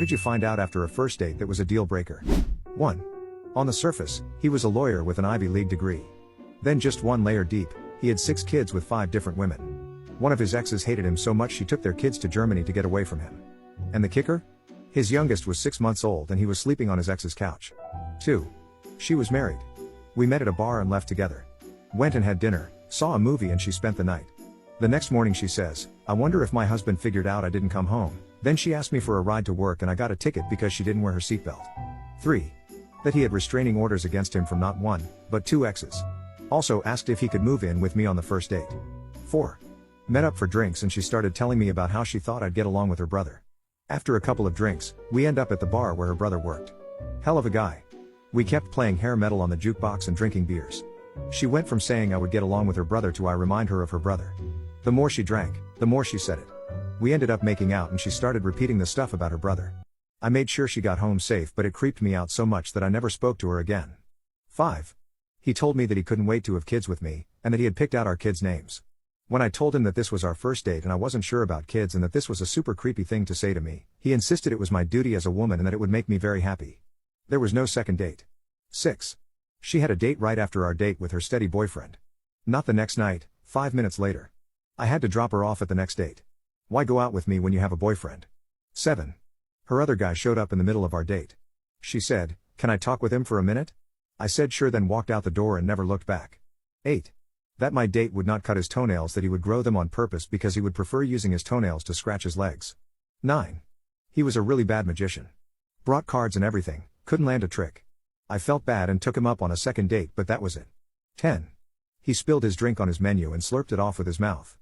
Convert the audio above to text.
What did you find out after a first date that was a deal breaker? 1. On the surface, he was a lawyer with an Ivy League degree. Then just one layer deep, he had 6 kids with 5 different women. One of his exes hated him so much she took their kids to Germany to get away from him. And the kicker? His youngest was 6 months old and he was sleeping on his ex's couch. 2. She was married. We met at a bar and left together. Went and had dinner, saw a movie and she spent the night. The next morning she says, "I wonder if my husband figured out I didn't come home." Then she asked me for a ride to work and I got a ticket because she didn't wear her seatbelt. 3. That he had restraining orders against him from not 1, but 2 exes. Also asked if he could move in with me on the first date. 4. Met up for drinks and she started telling me about how she thought I'd get along with her brother. After a couple of drinks, we end up at the bar where her brother worked. Hell of a guy. We kept playing hair metal on the jukebox and drinking beers. She went from saying I would get along with her brother to I remind her of her brother. The more she drank, the more she said it. We ended up making out and she started repeating the stuff about her brother. I made sure she got home safe but it creeped me out so much that I never spoke to her again. 5. He told me that he couldn't wait to have kids with me, and that he had picked out our kids' names. When I told him that this was our first date and I wasn't sure about kids and that this was a super creepy thing to say to me, he insisted it was my duty as a woman and that it would make me very happy. There was no second date. 6. She had a date right after our date with her steady boyfriend. Not the next night, 5 minutes later. I had to drop her off at the next date. Why go out with me when you have a boyfriend? 7. Her other guy showed up in the middle of our date. She said, "Can I talk with him for a minute?" I said sure, then walked out the door and never looked back. 8. That my date would not cut his toenails, that he would grow them on purpose because he would prefer using his toenails to scratch his legs. 9. He was a really bad magician. Brought cards and everything, couldn't land a trick. I felt bad and took him up on a second date, but that was it. 10. He spilled his drink on his menu and slurped it off with his mouth.